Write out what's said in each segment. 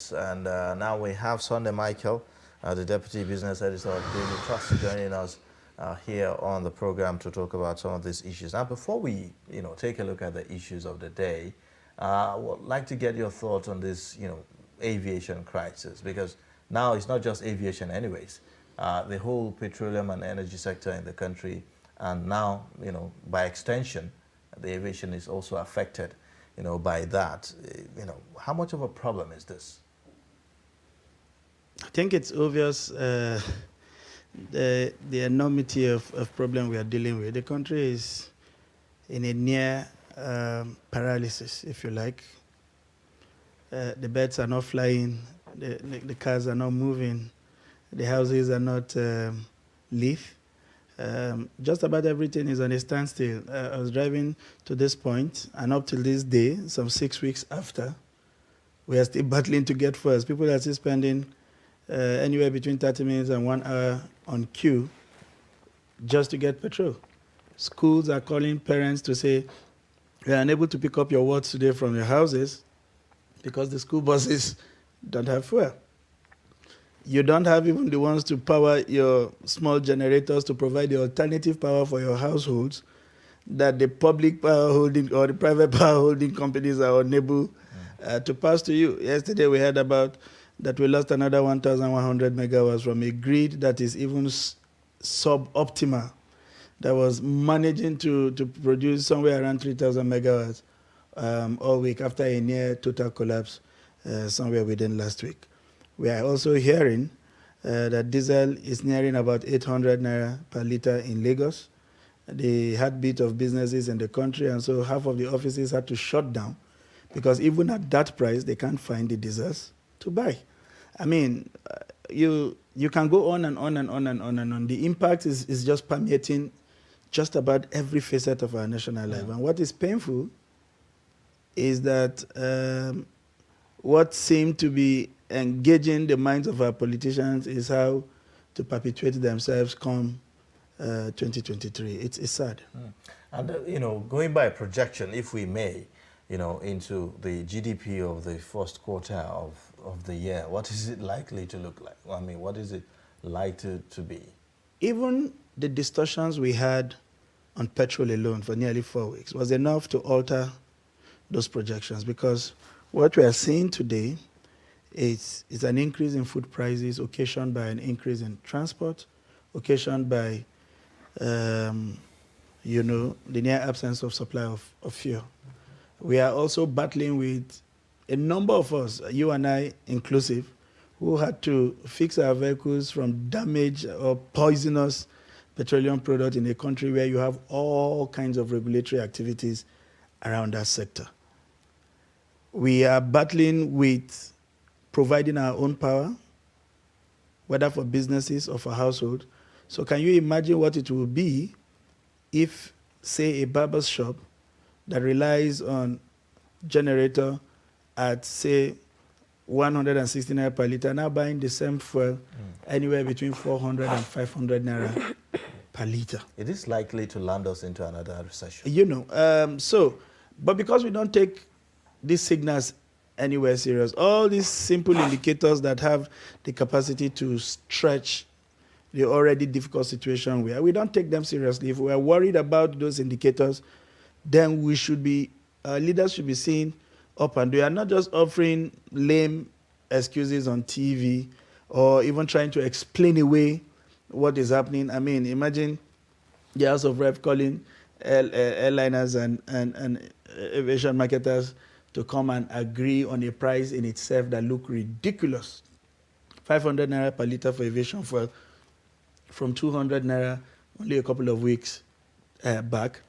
And now we have Sunday Michael, the Deputy Business Editor of Daily Trust, joining us here on the program to talk about some of these issues. Now, before we, take a look at the issues of the day, I would like to get your thoughts on this, aviation crisis, because now it's not just aviation anyways. The whole petroleum and energy sector in the country, and now, by extension, the aviation is also affected, by that. How much of a problem is this? I think it's obvious the enormity of problem we are dealing with. The country is in a near paralysis, if you like. The birds are not flying, the cars are not moving, the houses are not lit. Just about everything is on a standstill. I was driving to this point, and up till this day, some 6 weeks after, we are still battling to get first. People are still spending anywhere between 30 minutes and 1 hour on queue just to get petrol. Schools are calling parents to say, we are unable to pick up your wards today from your houses because the school buses don't have fuel. You don't have even the ones to power your small generators to provide the alternative power for your households that the public power holding or the private power holding companies are unable to pass to you. Yesterday we heard about that we lost another 1,100 megawatts from a grid that is even suboptimal, that was managing to produce somewhere around 3,000 megawatts all week after a near total collapse somewhere within last week. We are also hearing that diesel is nearing about 800 naira per liter in Lagos, the heartbeat of businesses in the country, and so half of the offices had to shut down because even at that price, they can't find the diesels to buy. I mean, you can go on and on and on and on and on. The impact is just permeating just about every facet of our national life. And what is painful is that what seemed to be engaging the minds of our politicians is how to perpetuate themselves come 2023. It's sad. And, going by projection, if we may, into the GDP of the first quarter of the year, what is it likely to look like? I mean, what is it likely to be? Even the distortions we had on petrol alone for nearly 4 weeks was enough to alter those projections, because what we are seeing today is an increase in food prices occasioned by an increase in transport, occasioned by the near absence of supply of fuel. We are also battling with a number of us, you and I inclusive, who had to fix our vehicles from damaged or poisonous petroleum product in a country where you have all kinds of regulatory activities around that sector. We are battling with providing our own power, whether for businesses or for households. So can you imagine what it will be if, say, a barber's shop that relies on generator at, say, 160 naira per liter, now buying the same fuel anywhere between 400 and 500 naira per liter? It is likely to land us into another recession. But because we don't take these signals anywhere serious, all these simple indicators that have the capacity to stretch the already difficult situation we don't take them seriously. If we are worried about those indicators, then leaders should be seen up and down, not just offering lame excuses on TV or even trying to explain away what is happening. I mean, imagine the House of Rep calling airliners and aviation marketers to come and agree on a price in itself that look ridiculous. 500 naira per liter for aviation fuel from 200 naira only a couple of weeks back.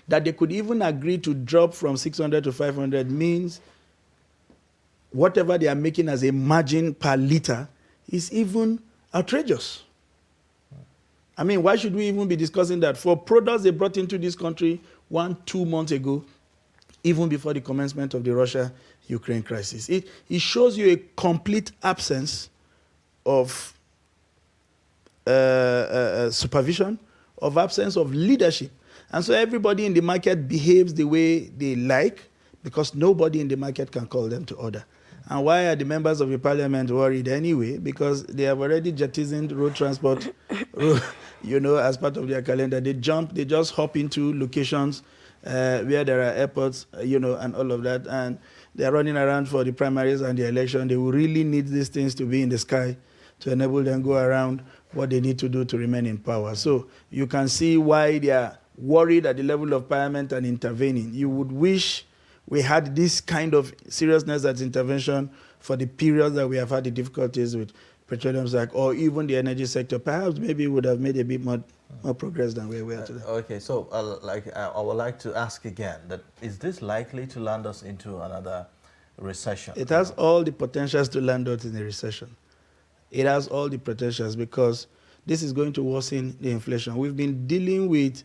That they could even agree to drop from 600 to 500 means whatever they are making as a margin per liter is even outrageous. I mean, why should we even be discussing that? For products they brought into this country 1-2 months ago, even before the commencement of the Russia-Ukraine crisis. It shows you a complete absence of supervision, of absence of leadership. And so everybody in the market behaves the way they like because nobody in the market can call them to order. And why are the members of the parliament worried anyway? Because they have already jettisoned road transport, as part of their calendar. They just hop into locations where there are airports, and all of that. And they are running around for the primaries and the election. They will really need these things to be in the sky to enable them go around what they need to do to remain in power. So you can see why they are worried at the level of parliament and intervening. You would wish we had this kind of seriousness as intervention for the period that we have had the difficulties with petroleum sector or even the energy sector. Perhaps maybe we would have made a bit more progress than where we are today. Okay, so I would like to ask again, that is this likely to land us into another recession? It has all the potentials to land us in a recession. It has all the potentials because this is going to worsen the inflation. We've been dealing with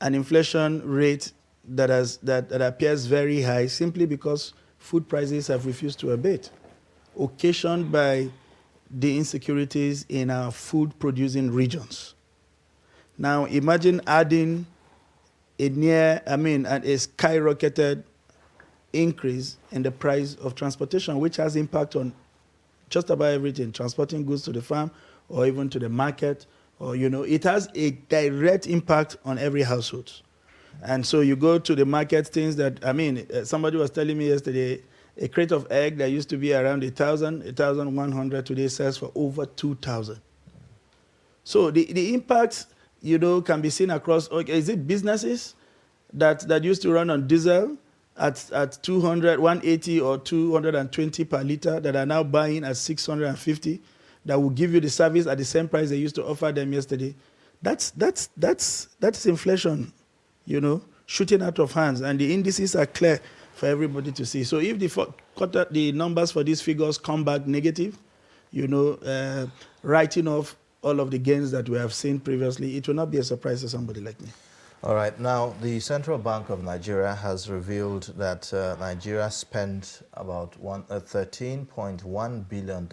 an inflation rate that appears very high simply because food prices have refused to abate, occasioned by the insecurities in our food-producing regions. Now, imagine adding a skyrocketed increase in the price of transportation, which has impact on just about everything, transporting goods to the farm or even to the market, it has a direct impact on every household. And so you go to the market, things that, somebody was telling me yesterday, a crate of egg that used to be around 1,100 today sells for over 2,000. So the impact, can be seen across, is it businesses that used to run on diesel at 200, 180 or 220 per liter that are now buying at 650, that will give you the service at the same price they used to offer them yesterday? That's inflation, shooting out of hands, and the indices are clear for everybody to see. So if the numbers for these figures come back negative, writing off all of the gains that we have seen previously, it will not be a surprise to somebody like me. All right. Now, the Central Bank of Nigeria has revealed that Nigeria spent about $13.1 billion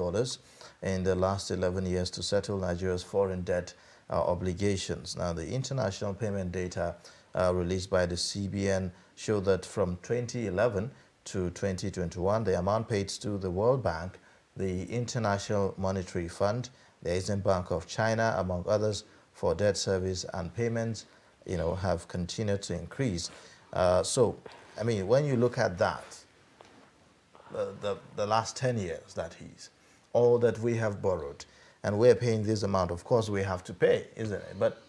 in the last 11 years to settle Nigeria's foreign debt obligations. Now, the international payment data released by the CBN show that from 2011 to 2021, the amount paid to the World Bank, the International Monetary Fund, the Exim Bank of China, among others, for debt service and payments, have continued to increase. When you look at that, the last 10 years, that is, all that we have borrowed, and we're paying this amount, of course we have to pay, isn't it? But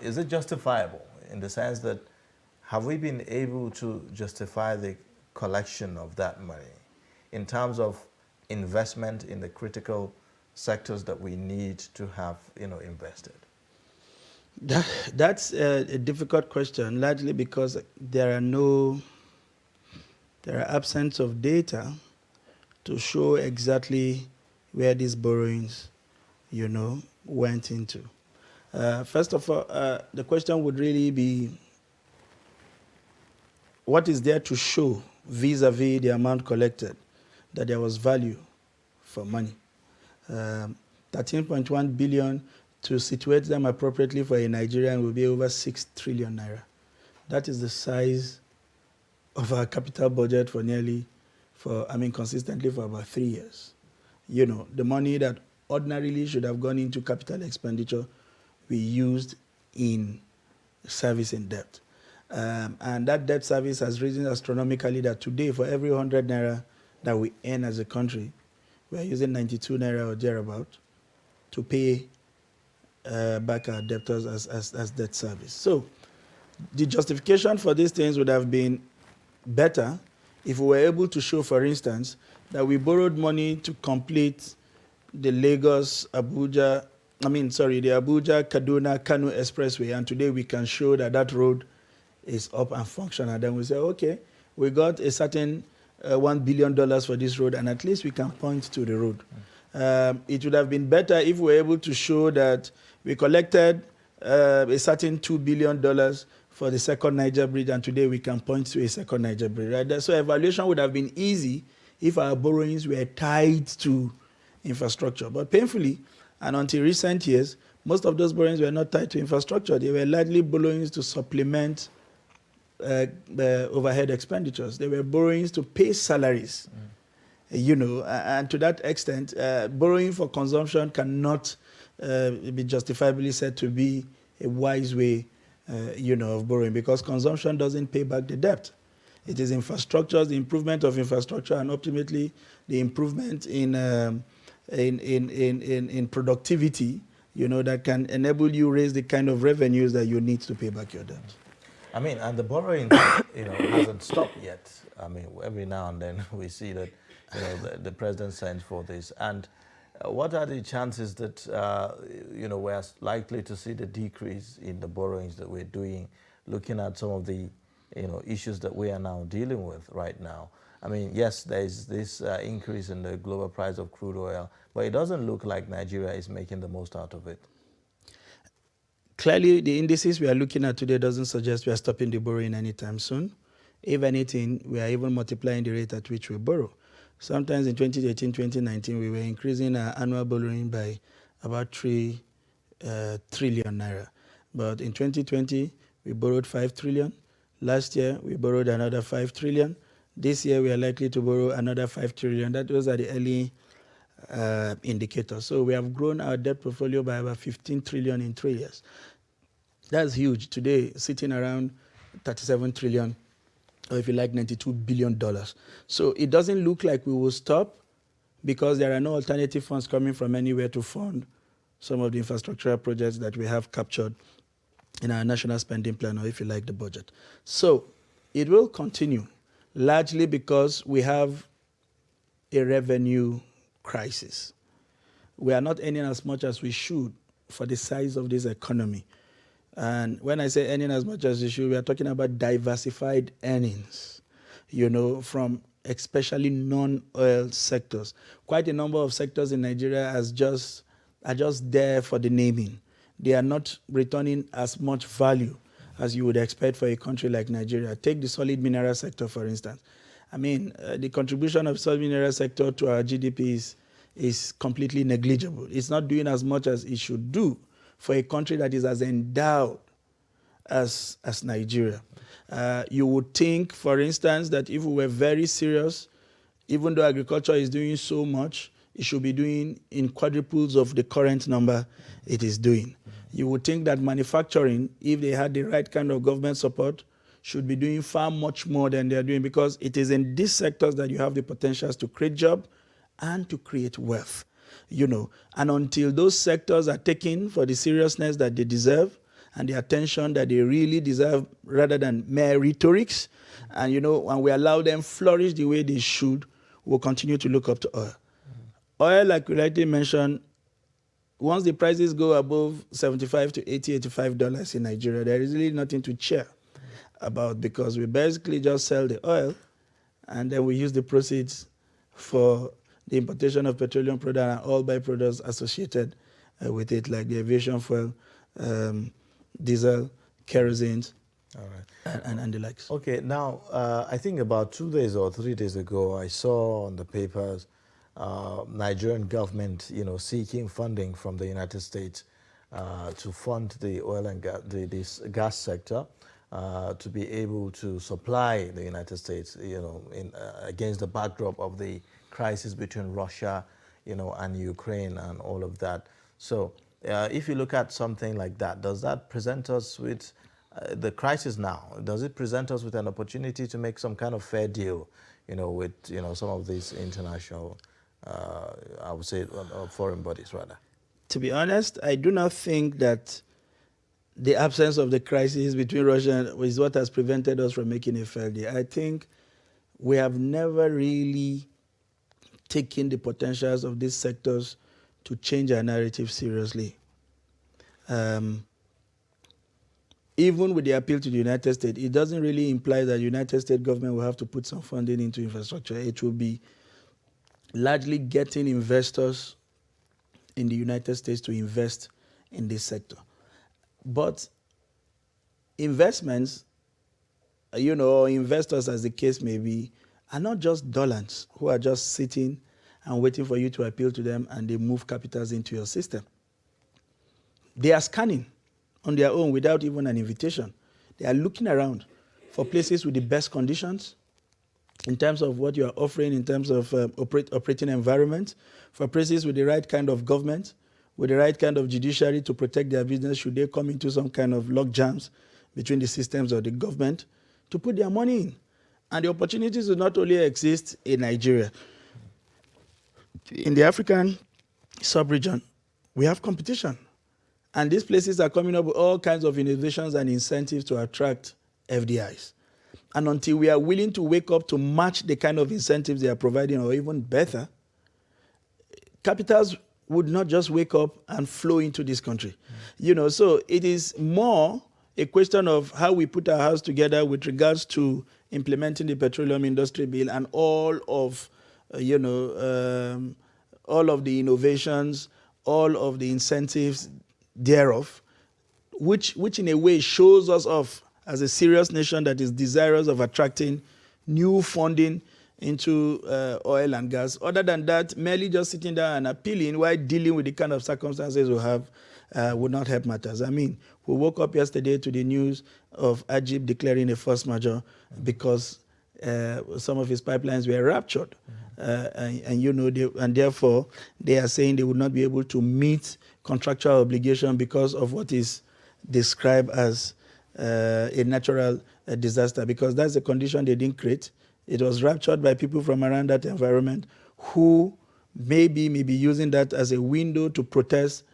is it justifiable in the sense that have we been able to justify the collection of that money in terms of investment in the critical sectors that we need to have, invested? That's a difficult question, largely because there are absence of data to show exactly where these borrowings, went into. First of all, the question would really be, what is there to show vis-a-vis the amount collected that there was value for money? 13.1 billion, to situate them appropriately for a Nigerian, will be over 6 trillion naira. That is the size of our capital budget consistently for about 3 years. The money that ordinarily should have gone into capital expenditure, we used in servicing debt. And that debt service has risen astronomically that today, for every 100 naira that we earn as a country, we are using 92 naira or thereabout to pay back our debtors as debt service. So the justification for these things would have been better if we were able to show, for instance, that we borrowed money to complete the Abuja, Kaduna, Kano Expressway, and today we can show that road is up and functional. Then we say, okay, we got a certain $1 billion for this road, and at least we can point to the road. It would have been better if we were able to show that we collected a certain $2 billion for the second Niger bridge, and today we can point to a second Niger bridge. Right? So evaluation would have been easy if our borrowings were tied to infrastructure. But painfully, and until recent years, most of those borrowings were not tied to infrastructure. They were largely borrowings to supplement overhead expenditures. They were borrowings to pay salaries. And to that extent, borrowing for consumption cannot be justifiably said to be a wise way, of borrowing, because consumption doesn't pay back the debt. It is infrastructure, the improvement of infrastructure, and ultimately the improvement in productivity, that can enable you raise the kind of revenues that you need to pay back your debt. I mean, and the borrowing, hasn't stopped yet. I mean, every now and then we see that, the president sends for this. And what are the chances that, we're likely to see the decrease in the borrowings that we're doing, looking at some of the, issues that we are now dealing with right now? I mean, yes, there's this increase in the global price of crude oil, but it doesn't look like Nigeria is making the most out of it. Clearly, the indices we are looking at today doesn't suggest we are stopping the borrowing anytime soon. If anything, we are even multiplying the rate at which we borrow. Sometimes in 2018, 2019, we were increasing our annual borrowing by about 3 trillion naira. But in 2020, we borrowed 5 trillion. Last year, we borrowed another 5 trillion. This year, we are likely to borrow another 5 trillion. Those are the early indicators. So we have grown our debt portfolio by about 15 trillion in 3 years. That's huge. Today, sitting around 37 trillion, or if you like, $92 billion. So it doesn't look like we will stop, because there are no alternative funds coming from anywhere to fund some of the infrastructural projects that we have captured in our national spending plan, or if you like, the budget. So it will continue, largely because we have a revenue crisis. We are not earning as much as we should for the size of this economy. And when I say earning as much as we should, we are talking about diversified earnings, from especially non-oil sectors. Quite a number of sectors in Nigeria are just there for the naming. They are not returning as much value as you would expect for a country like Nigeria. Take the solid mineral sector, for instance. I mean, the contribution of the solid mineral sector to our GDP is completely negligible. It's not doing as much as it should do for a country that is as endowed as Nigeria. You would think, for instance, that if we were very serious, even though agriculture is doing so much, it should be doing in quadruples of the current number it is doing. You would think that manufacturing, if they had the right kind of government support, should be doing far much more than they are doing, because it is in these sectors that you have the potentials to create jobs and to create wealth. And until those sectors are taken for the seriousness that they deserve and the attention that they really deserve, rather than mere rhetorics, and when we allow them flourish the way they should, we'll continue to look up to oil. Oil, like we rightly mentioned, once the prices go above $75 to $80, $85 in Nigeria, there is really nothing to cheer about, because we basically just sell the oil and then we use the proceeds for the importation of petroleum products and all byproducts associated with it, like the aviation fuel, diesel, kerosene, all right, and the likes. Okay, now, I think about 2 days or 3 days ago, I saw on the papers Nigerian government, seeking funding from the United States to fund the oil and this gas sector, to be able to supply the United States, against the backdrop of the crisis between Russia, and Ukraine and all of that. So if you look at something like that, does that present us with the crisis now? Does it present us with an opportunity to make some kind of fair deal, with, some of these international, I would say, foreign bodies rather? To be honest, I do not think that the absence of the crisis between Russia is what has prevented us from making a fair deal. I think we have never really taken the potentials of these sectors to change our narrative seriously. Even with the appeal to the United States, it doesn't really imply that the United States government will have to put some funding into infrastructure. It will be largely getting investors in the United States to invest in this sector. But investments, investors, as the case may be, are not just dullants who are just sitting and waiting for you to appeal to them and they move capitals into your system. They are scanning on their own without even an invitation. They are looking around for places with the best conditions in terms of what you are offering, in terms of operating environment, for places with the right kind of government, with the right kind of judiciary to protect their business should they come into some kind of log jams between the systems of the government, to put their money in. And the opportunities will not only exist in Nigeria. In the African sub-region, we have competition. And these places are coming up with all kinds of innovations and incentives to attract FDIs. And until we are willing to wake up to match the kind of incentives they are providing, or even better, capitals would not just wake up and flow into this country. So it is more a question of how we put our house together with regards to implementing the petroleum industry bill and all of, all of the innovations, all of the incentives thereof, which in a way shows us off as a serious nation that is desirous of attracting new funding into oil and gas. Other than that, merely just sitting down and appealing while dealing with the kind of circumstances we have would not help matters. I mean, we woke up yesterday to the news of Ajib declaring a force majeure because some of his pipelines were ruptured. And therefore, they are saying they would not be able to meet contractual obligation because of what is described as a natural disaster, because that's the condition they didn't create. It was ruptured by people from around that environment who may be using that as a window to protest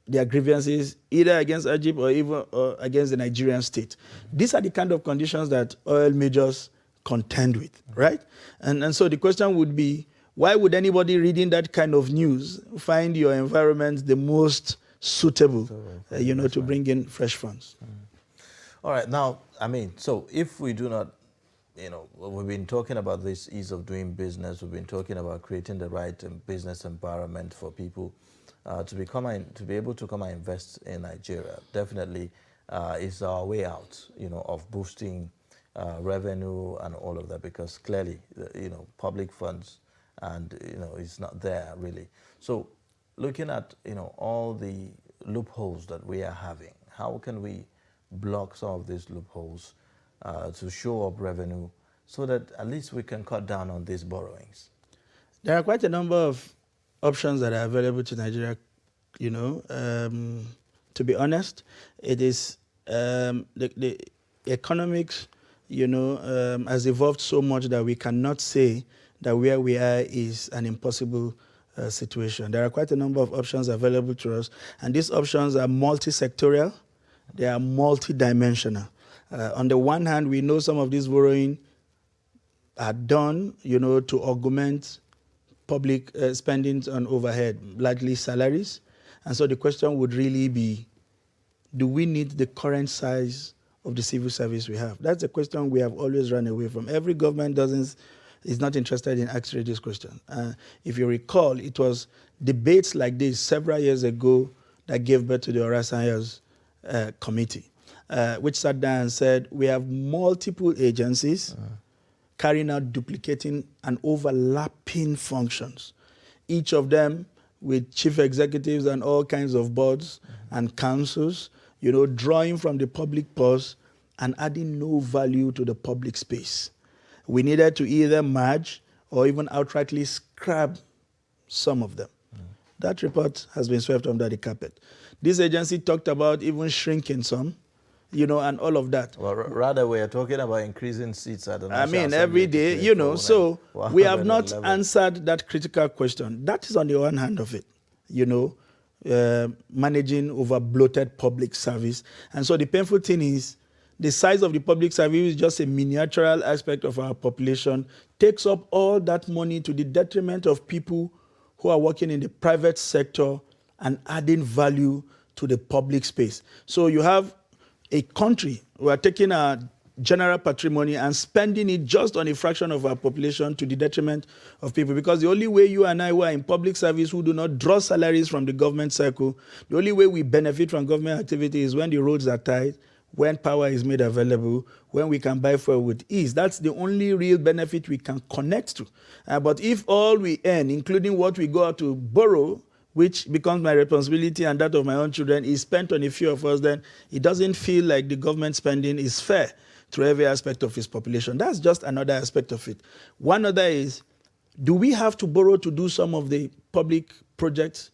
their grievances either against Egypt or even against the Nigerian state. These are the kind of conditions that oil majors contend with, right? And so the question would be, why would anybody reading that kind of news find your environment the most suitable, to bring in fresh funds? All right. Now, I mean, so if we do not, we've been talking about this ease of doing business. We've been talking about creating the right business environment for people to be able to come and invest in Nigeria. Definitely is our way out, of boosting revenue and all of that, because clearly, public funds and, it's not there really. So looking at, all the loopholes that we are having, how can we block some of these loopholes to show up revenue so that at least we can cut down on these borrowings? There are quite a number of options that are available to Nigeria. To be honest, it is the economics, has evolved so much that we cannot say that where we are is an impossible situation. There are quite a number of options available to us, and these options are multi-sectorial, they are multi-dimensional. On the one hand, we know some of this borrowing are done, to augment public spending on overhead, largely salaries. And so the question would really be, do we need the current size of the civil service we have? That's a question we have always run away from. Every government is not interested in answering this question. If you recall, it was debates like this several years ago that gave birth to the Orasanyas committee, which sat down and said, we have multiple agencies carrying out duplicating and overlapping functions, each of them with chief executives and all kinds of boards and councils, drawing from the public purse and adding no value to the public space. We needed to either merge or even outrightly scrap some of them. That report has been swept under the carpet. This agency talked about even shrinking some, and all of that. Well, rather, we are talking about increasing seats at the National Assembly every day, so we have not answered that critical question. That is on the one hand of it, managing over bloated public service. And so the painful thing is, the size of the public service is just a miniatural aspect of our population, takes up all that money to the detriment of people who are working in the private sector and adding value to the public space. So you have a country who are taking our general patrimony and spending it just on a fraction of our population to the detriment of people. Because the only way you and I who are in public service, who do not draw salaries from the government circle, the only way we benefit from government activity is when the roads are tight, when power is made available, when we can buy fuel with ease. That's the only real benefit we can connect to. But if all we earn, including what we go out to borrow, which becomes my responsibility and that of my own children, is spent on a few of us, then it doesn't feel like the government spending is fair. through every aspect of its population. That's just another aspect of it. One other is, do we have to borrow to do some of the public projects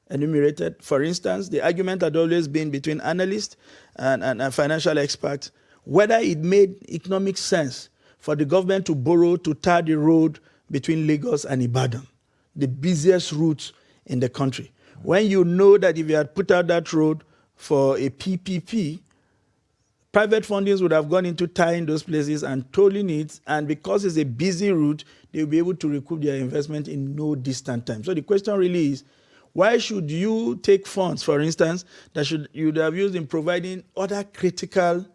enumerated? For instance, the argument had always been between analysts and financial experts whether it made economic sense for the government to borrow to tar the road between Lagos and Ibadan, the busiest routes in the country. When you know that if you had put out that road for a PPP, private fundings would have gone into tying those places and tolling it, and because it's a busy route, they'll be able to recoup their investment in no distant time. So the question really is, why should you take funds, for instance, that you'd have used in providing other critical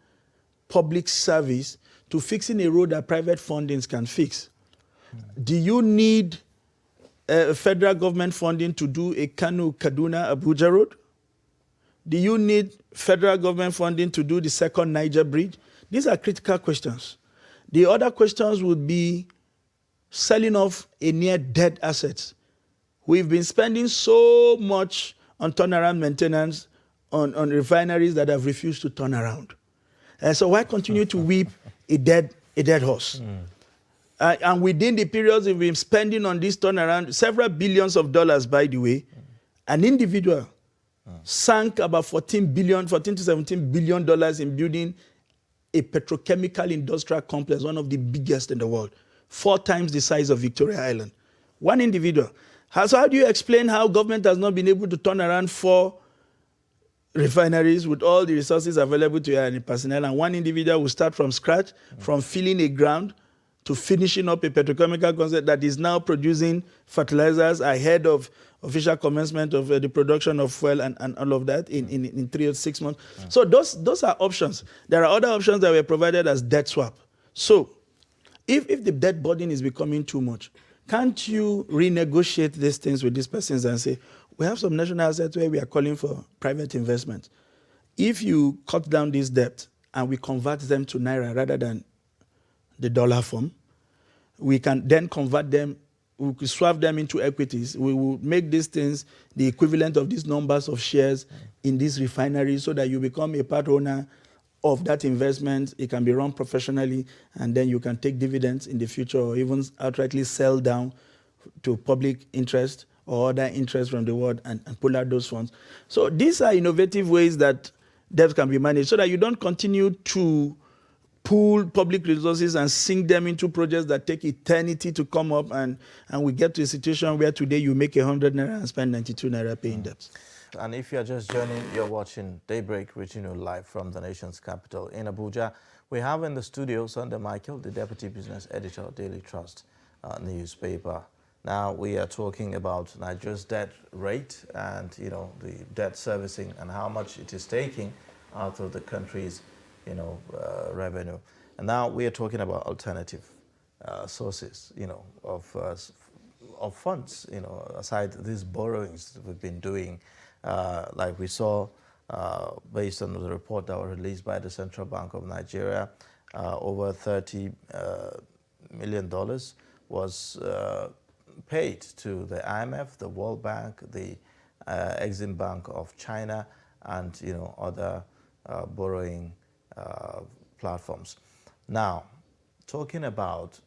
public service to fixing a road that private fundings can fix? Do you need federal government funding to do a Kano-Kaduna-Abuja road? Do you need federal government funding to do the second Niger bridge? These are critical questions. The other questions would be selling off a near-dead assets. We've been spending so much on turnaround maintenance on refineries that have refused to turn around. So why continue to weep a dead horse? And within the periods we've been spending on this turnaround, several billions of dollars, by the way, an individual sank about $14 to $17 billion in building a petrochemical industrial complex, one of the biggest in the world, 4 times the size of Victoria Island. One individual. So how do you explain how government has not been able to turn around 4 refineries with all the resources available to you and the personnel, and one individual will start from scratch, from filling a ground to finishing up a petrochemical concept that is now producing fertilizers ahead of official commencement of the production of fuel and all of that in 3 or 6 months. So those are options. There are other options that were provided as debt swap. So if the debt burden is becoming too much, can't you renegotiate these things with these persons and say, we have some national assets where we are calling for private investment. If you cut down this debt and we convert them to Naira rather than the dollar form, we can then convert them, we could swap them into equities. We will make these things the equivalent of these numbers of shares in these refineries so that you become a part owner of that investment. It can be run professionally, and then you can take dividends in the future or even outrightly sell down to public interest or other interest from the world and pull out those funds. So these are innovative ways that debt can be managed so that you don't continue to pool public resources and sink them into projects that take eternity to come up, and we get to a situation where today you make 100 naira and spend 92 naira paying debts. And if you're just joining, you're watching Daybreak, reaching you live from the nation's capital in Abuja. We have in the studio Sunday Michael, the Deputy Business Editor of Daily Trust newspaper. Now we are talking about Nigeria's debt rate and the debt servicing and how much it is taking out of the country's revenue. And now we are talking about alternative sources of funds, aside these borrowings that we've been doing, like we saw based on the report that was released by the Central Bank of Nigeria, over $30 million was paid to the IMF, the World Bank, the Exim Bank of China, and other borrowing platforms. Now, talking about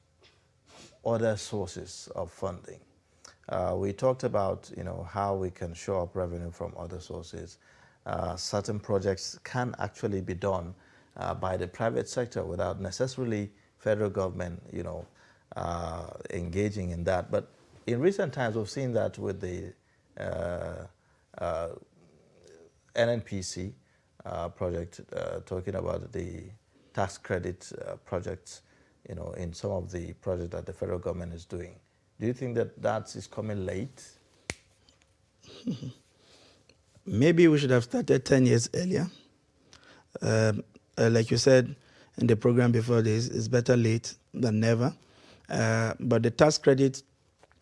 other sources of funding, we talked about how we can show up revenue from other sources. Certain projects can actually be done by the private sector without necessarily federal government engaging in that. But in recent times, we've seen that with the NNPC project, talking about the tax credit projects, in some of the projects that the federal government is doing. Do you think that is coming late? Maybe we should have started 10 years earlier. Like you said in the program before this, it's better late than never. But the tax credit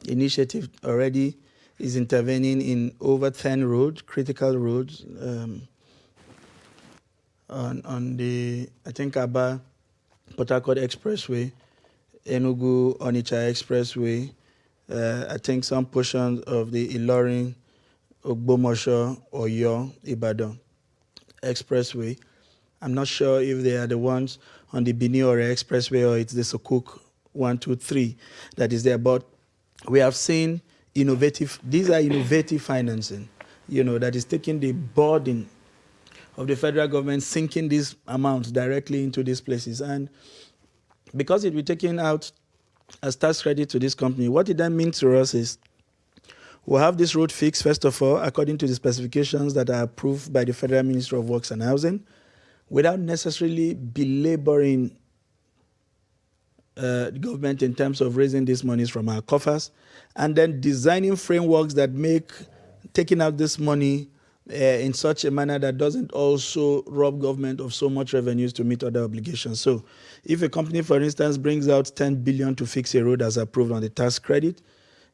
initiative already is intervening in over 10 roads, critical roads, on the, I think, Aba Port Harcourt Expressway, Enugu Onitsha Expressway, I think some portions of the Ilorin, Ogbomosho, Oyo, Ibadan Expressway. I'm not sure if they are the ones, on the Benin or Expressway, or it's the Sukuk 123 that is there. But we have seen these are innovative financing, that is taking the burden of the federal government, sinking these amounts directly into these places. And because it will be taken out as tax credit to this company, what it then means to us is we'll have this road fixed, first of all, according to the specifications that are approved by the Federal Ministry of Works and Housing, without necessarily belaboring the government in terms of raising these monies from our coffers, and then designing frameworks that make taking out this money in such a manner that doesn't also rob government of so much revenues to meet other obligations. So if a company, for instance, brings out 10 billion to fix a road as approved on the tax credit,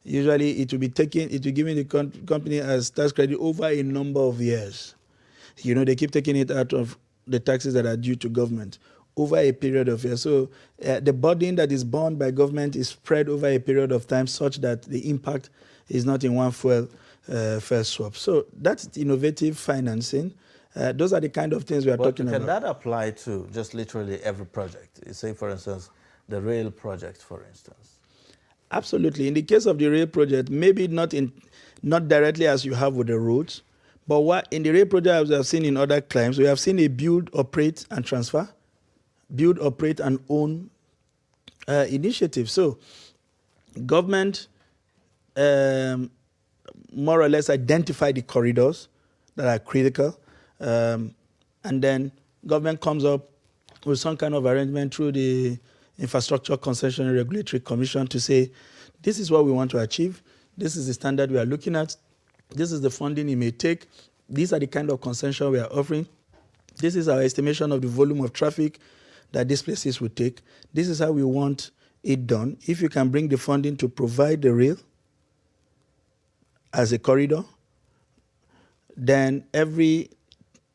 usually it will be given the company as tax credit over a number of years. They keep taking it out of the taxes that are due to government over a period of years. So the burden that is borne by government is spread over a period of time such that the impact is not in one fell swap. So that's innovative financing. Those are the kind of things we are talking about. Can that apply to just literally every project? Say, for instance, the rail project, for instance. Absolutely. In the case of the rail project, maybe not directly as you have with the roads, but what in the rail project, as we have seen in other claims, we have seen a build, operate, and transfer, build, operate, and own initiative. So government more or less identify the corridors that are critical, and then government comes up with some kind of arrangement through the Infrastructure Concession Regulatory Commission to say, this is what we want to achieve, this is the standard we are looking at, this is the funding it may take, these are the kind of concession we are offering, this is our estimation of the volume of traffic that these places will take, this is how we want it done. If you can bring the funding to provide the rail as a corridor, then every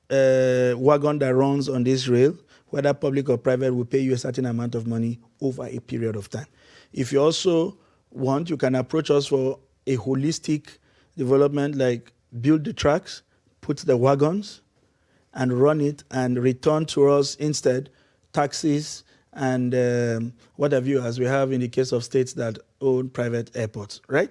wagon that runs on this rail, whether public or private, will pay you a certain amount of money over a period of time. If you also want, you can approach us for a holistic development, like build the tracks, put the wagons, and run it, and return to us instead taxis and what have you, as we have in the case of states that own private airports, right?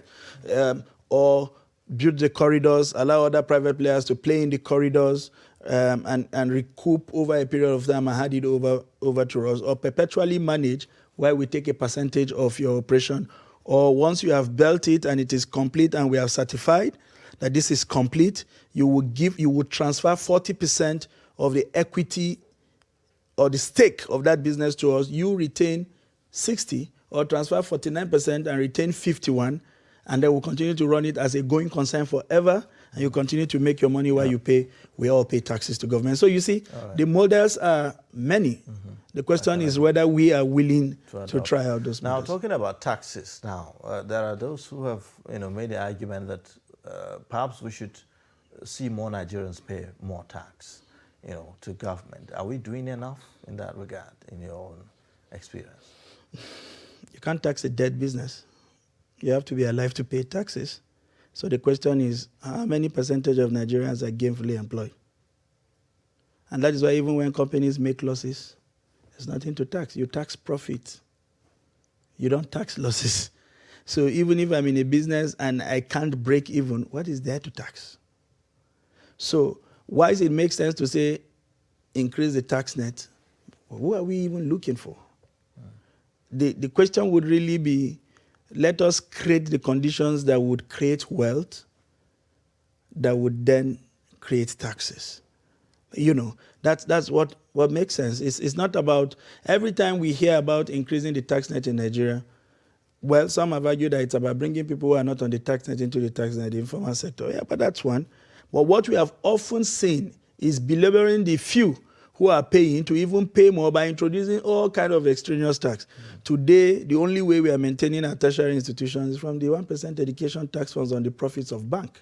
Or build the corridors, allow other private players to play in the corridors, and recoup over a period of time and hand it over to us, or perpetually manage where we take a percentage of your operation. Or once you have built it and it is complete and we have certified that this is complete, you would transfer 40% of the equity or the stake of that business to us. You retain 60, or transfer 49% and retain 51, and then we'll continue to run it as a going concern forever, and you continue to make your money while we all pay taxes to government. So you see, the models are many. Mm-hmm. The question is whether we are willing to try out those models. Now, talking about taxes, there are those who have made the argument that perhaps we should see more Nigerians pay more tax to government. Are we doing enough in that regard, in your own experience? You can't tax a dead business. You have to be alive to pay taxes. So the question is, how many percentage of Nigerians are gainfully employed? And that is why even when companies make losses, there's nothing to tax. You tax profits. You don't tax losses. So even if I'm in a business and I can't break even, what is there to tax? So why does it make sense to say, increase the tax net? Who are we even looking for? The question would really be, let us create the conditions that would create wealth, that would then create taxes. That's what makes sense. It's not about, every time we hear about increasing the tax net in Nigeria, well, some have argued that it's about bringing people who are not on the tax net into the tax net, the informal sector. Yeah, but that's one. But what we have often seen is belaboring the few who are paying to even pay more by introducing all kinds of extraneous tax. Today, the only way we are maintaining our tertiary institutions is from the 1% education tax funds on the profits of bank.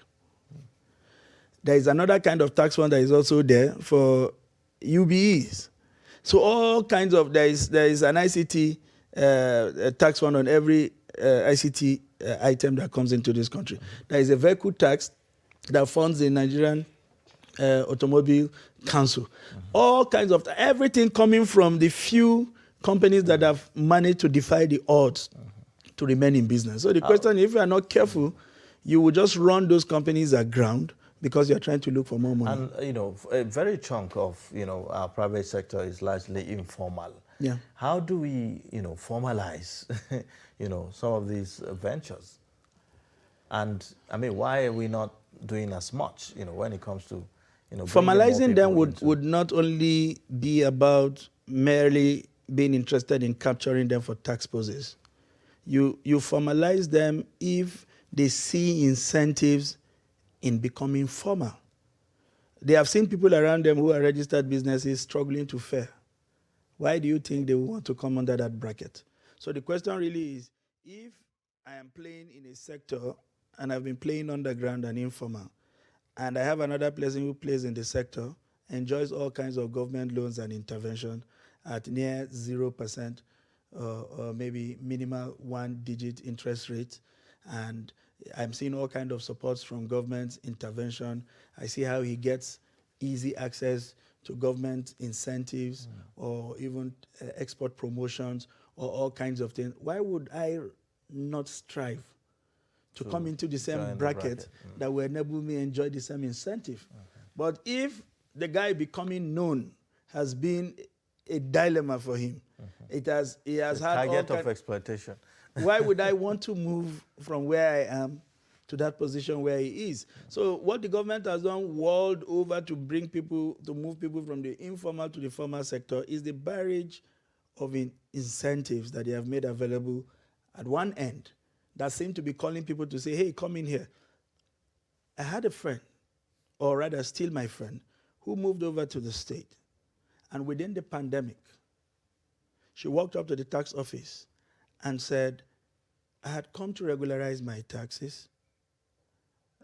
There is another kind of tax fund that is also there for UBEs. So all kinds of, there is an ICT tax fund on every ICT item that comes into this country. There is a vehicle tax that funds the Nigerian Automobile Council. All kinds of, everything coming from the few companies that have managed to defy the odds to remain in business. So the question, if you are not careful, you will just run those companies aground because you're trying to look for more money. And, a very chunk of, our private sector is largely informal. Yeah. How do we, formalize, some of these ventures? And, why are we not doing as much, when it comes to, formalizing them would not only be about merely being interested in capturing them for tax purposes. You formalize them if they see incentives in becoming formal. They have seen people around them who are registered businesses struggling to fare. Why do you think they want to come under that bracket? So the question really is, if I am playing in a sector and I've been playing underground and informal, and I have another person who plays in the sector, enjoys all kinds of government loans and intervention at near 0% or maybe minimal one-digit interest rate, and I'm seeing all kinds of supports from government intervention. I see how he gets easy access to government incentives or even export promotions or all kinds of things. Why would I not strive to come into the same bracket that will enable me enjoy the same incentive? But if the guy becoming known has been a dilemma for him, he has had target of exploitation. Why would I want to move from where I am to that position where he is? So what the government has done world over to bring people, to move people from the informal to the formal sector is the barrage of incentives that they have made available at one end that seem to be calling people to say, hey, come in here. I had a friend, or rather still my friend, who moved over to the state. And within the pandemic, she walked up to the tax office and said, I had come to regularize my taxes.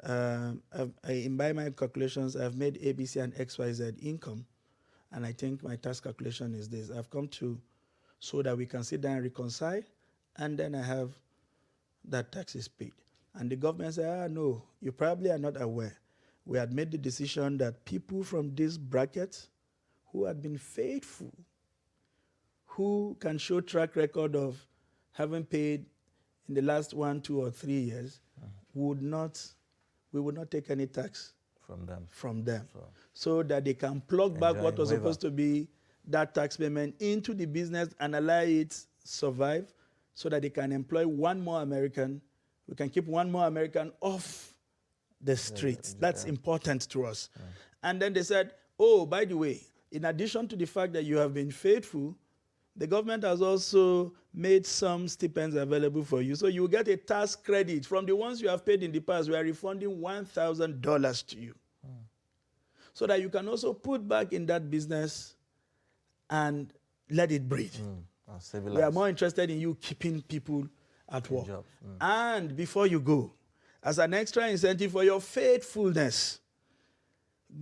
By my calculations, I've made ABC and XYZ income, and I think my tax calculation is this. I've come to, so that we can sit down and reconcile, and then I have that tax is paid. And the government said, no, you probably are not aware. We had made the decision that people from this bracket who had been faithful, who can show track record of having paid in the last 1, 2, or 3 years, we would not take any tax from them. So that they can plug back what was supposed to be that tax payment into the business and allow it survive, so that they can employ one more American. We can keep one more American off the streets. That's important to us. And then they said, oh, by the way, in addition to the fact that you have been faithful, the government has also made some stipends available for you. So you get a tax credit from the ones you have paid in the past. We are refunding $1,000 to you. So that you can also put back in that business and let it breathe. We are more interested in you keeping people at work. And before you go, as an extra incentive for your faithfulness,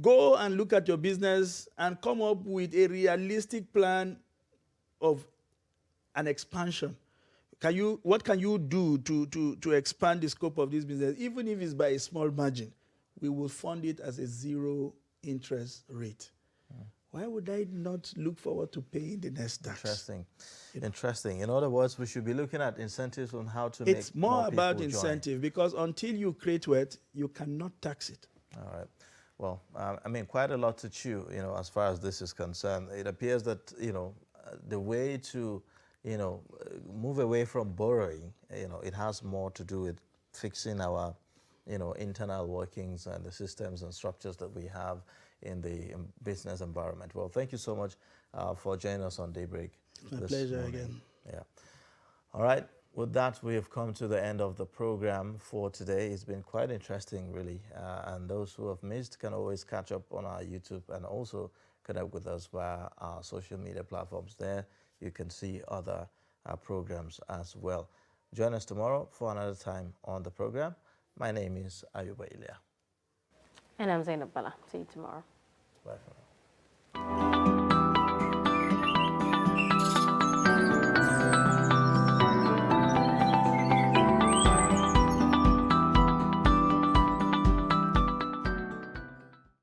go and look at your business and come up with a realistic plan of an expansion. What can you do to expand the scope of this business? Even if it's by a small margin, we will fund it as a zero interest rate. Why would I not look forward to paying the next tax? Interesting. Interesting. In other words, we should be looking at incentives on how to make It's more about incentive, because until you create wealth, you cannot tax it. All right. Well, quite a lot to chew, as far as this is concerned. It appears that, the way to, move away from borrowing, it has more to do with fixing our, internal workings and the systems and structures that we have in the business environment. Well, thank you so much for joining us on Daybreak. My pleasure morning. Again. Yeah. All right. With that, we have come to the end of the program for today. It's been quite interesting, really. And those who have missed can always catch up on our YouTube and also connect with us via our social media platforms. There you can see other programs as well. Join us tomorrow for another time on the program. My name is Ayuba Ilya. And I'm Zainab Bala. See you tomorrow. Bye for now.